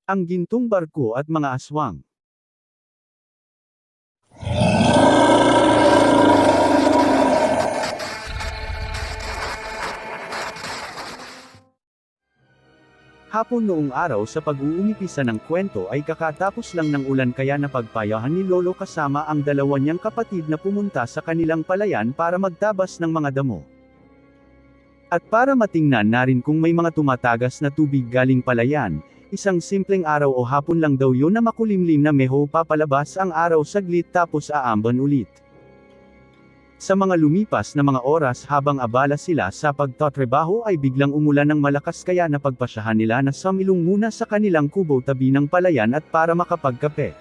Ang gintong barko at mga aswang. Hapon noong araw sa pag-uumipisa ng kwento ay kakatapos lang ng ulan kaya napagpayahan ni Lolo kasama ang dalawa niyang kapatid na pumunta sa kanilang palayan para magtabas ng mga damo. At para matingnan na rin kung may mga tumatagas na tubig galing palayan, isang simpleng araw o hapon lang daw yun na makulimlim na meho papalabas ang araw saglit tapos aamban ulit. Sa mga lumipas na mga oras habang abala sila sa pagtatrabaho ay biglang umulan ng malakas kaya napagpasyahan nila na sumilong muna sa kanilang kubo tabi ng palayan at para makapagkape.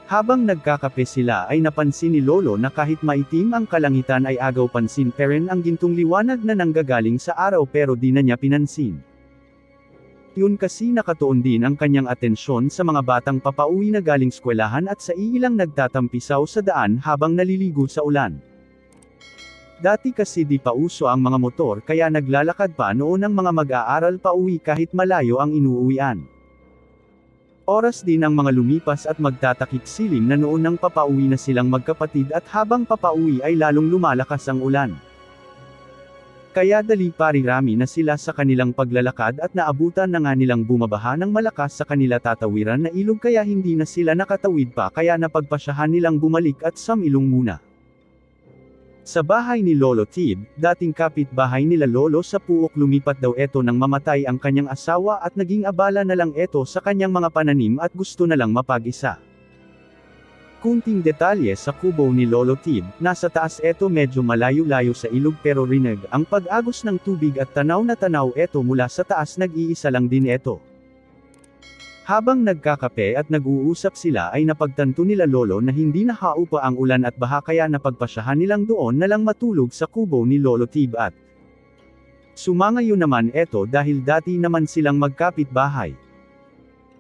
Habang nagkakape sila ay napansin ni Lolo na kahit maitim ang kalangitan ay agaw pansin pa rin ang gintong liwanag na nanggagaling sa araw pero di na niya pinansin. Yun kasi nakatuon din ang kanyang atensyon sa mga batang papauwi na galing eskwelahan at sa iilang nagtatampisaw sa daan habang naliligo sa ulan. Dati kasi di pa uso ang mga motor kaya naglalakad pa noon ang mga mag-aaral pauwi kahit malayo ang inuuwian. Oras din ang mga lumipas at magtatakip silim na noon nang papauwi na silang magkapatid at habang papauwi ay lalong lumalakas ang ulan. Kaya dali parirami na sila sa kanilang paglalakad at naabutan na nga nilang bumabaha ng malakas sa kanila tatawiran na ilog kaya hindi na sila nakatawid pa kaya napagpasyahan nilang bumalik at sumilong muna. Sa bahay ni Lolo Tib, dating kapitbahay nila Lolo sa Puok lumipat daw eto nang mamatay ang kanyang asawa at naging abala na lang eto sa kanyang mga pananim at gusto na lang mapag-isa. Kunting detalye sa kubo ni Lolo Tib, nasa taas eto medyo malayo-layo sa ilog pero rinig ang pag-agos ng tubig at tanaw na tanaw eto mula sa taas nag-iisa lang din eto. Habang nagkakape at nag-uusap sila ay napagtanto nila Lolo na hindi nahaupa ang ulan at baha kaya napagpasyahan nilang doon na lang matulog sa kubo ni Lolo Tib at sumangayon naman eto dahil dati naman silang magkapit-bahay.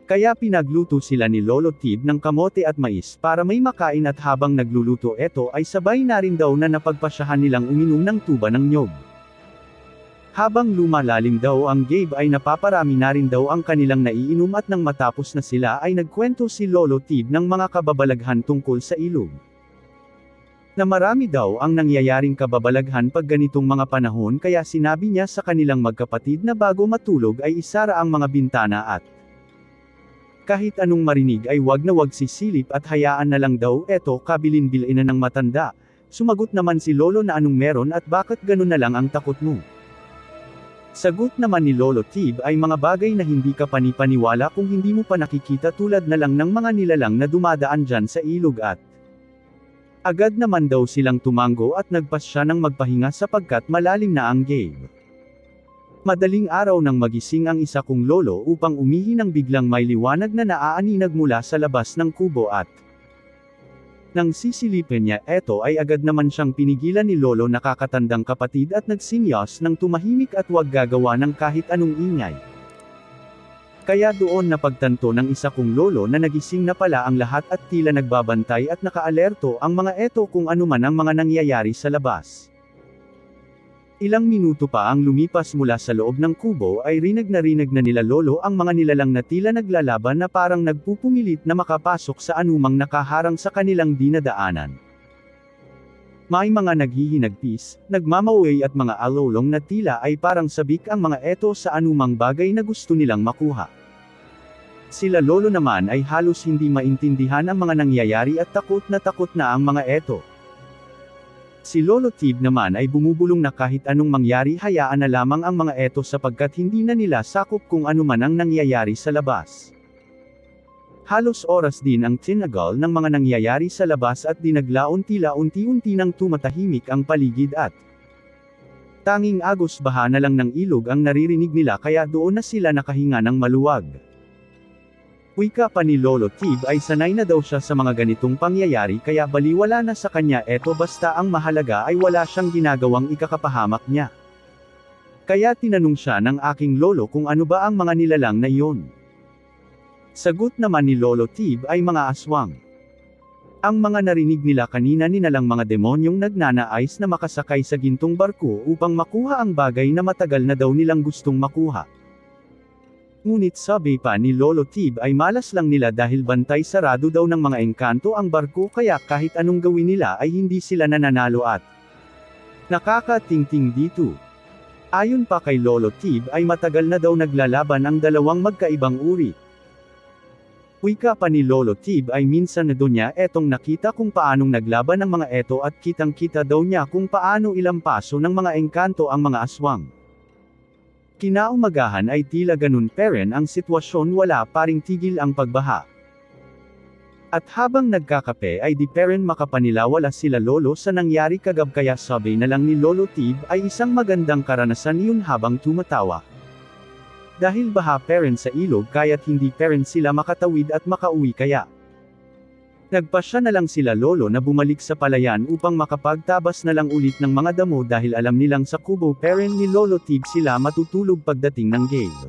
Kaya pinagluto sila ni Lolo Tib ng kamote at mais para may makain at habang nagluluto eto ay sabay na rin daw na napagpasyahan nilang uminom ng tuba ng nyog. Habang lumalalim daw ang gabe ay napaparami na rin daw ang kanilang naiinom at nang matapos na sila ay nagkwento si Lolo Tib ng mga kababalaghan tungkol sa ilog. Na marami daw ang nangyayaring kababalaghan pag ganitong mga panahon kaya sinabi niya sa kanilang magkapatid na bago matulog ay isara ang mga bintana at kahit anong marinig ay wag na wag sisilip at hayaan na lang daw eto kabilin-bilin na ng matanda. Sumagot naman si Lolo na anong meron at bakit ganun na lang ang takot mo. Sagot naman ni Lolo Tib ay mga bagay na hindi ka panipaniwala kung hindi mo pa nakikita tulad na lang ng mga nilalang na dumadaan dyan sa ilog at agad naman daw silang tumango at nagpasya ng magpahinga sapagkat malalim na ang gabe. Madaling araw nang magising ang isa kong lolo upang umihi nang biglang may liwanag na naaaninag mula sa labas ng kubo at nang sisilipin niya eto ay agad naman siyang pinigilan ni Lolo nakakatandang kapatid at nagsinyas ng tumahimik at huwag gagawa ng kahit anong ingay. Kaya doon napagtanto ng isa kong lolo na nagising na pala ang lahat at tila nagbabantay at nakaalerto ang mga eto kung ano man ang mga nangyayari sa labas. Ilang minuto pa ang lumipas mula sa loob ng kubo ay rinig na nila Lolo ang mga nilalang na tila naglalaban na parang nagpupumilit na makapasok sa anumang nakaharang sa kanilang dinadaanan. May mga naghihinagpis, nagmamaway at mga alolong na tila ay parang sabik ang mga eto sa anumang bagay na gusto nilang makuha. Sila Lolo naman ay halos hindi maintindihan ang mga nangyayari at takot na ang mga eto. Si Lolo Tib naman ay bumubulong na kahit anong mangyari hayaan na lamang ang mga eto sapagkat hindi na nila sakop kung ano man ang nangyayari sa labas. Halos oras din ang tinagal ng mga nangyayari sa labas at dinaglaon tila unti-unti nang tumatahimik ang paligid at tanging agos baha na lang ng ilog ang naririnig nila kaya doon na sila nakahinga ng maluwag. Wika pa ni Lolo Tib ay sanay na daw siya sa mga ganitong pangyayari kaya baliwala na sa kanya eto basta ang mahalaga ay wala siyang ginagawang ikakapahamak niya. Kaya tinanong siya ng aking lolo kung ano ba ang mga nilalang na iyon. Sagot naman ni Lolo Tib ay mga aswang. Ang mga narinig nila kanina nilalang mga demonyong nagnanais na makasakay sa gintong barko upang makuha ang bagay na matagal na daw nilang gustong makuha. Ngunit sabi pa ni Lolo Tib ay malas lang nila dahil bantay sarado daw ng mga engkanto ang barko kaya kahit anong gawin nila ay hindi sila nananalo at nakakatingting dito. Ayon pa kay Lolo Tib ay matagal na daw naglalaban ang dalawang magkaibang uri. Wika pa ni Lolo Tib ay minsan na doon niya etong nakita kung paanong naglaban ang mga eto at kitang-kita daw niya kung paano ilampaso ng mga engkanto ang mga aswang. Kinaumagahan ay tila ganun pa rin ang sitwasyon, wala pa ring tigil ang pagbaha. At habang nagkakape ay di pa rin makapanilawala sila Lolo sa nangyari kagab kaya sabi na lang ni Lolo Tib ay isang magandang karanasan yun habang tumatawa. Dahil baha pa rin sa ilog kaya't hindi pa rin sila makatawid at makauwi kaya nagpasya na lang sila Lolo na bumalik sa palayan upang makapagtabas na lang ulit ng mga damo dahil alam nilang sa kubo pa rin ni Lolo Tib sila matutulog pagdating ng gale.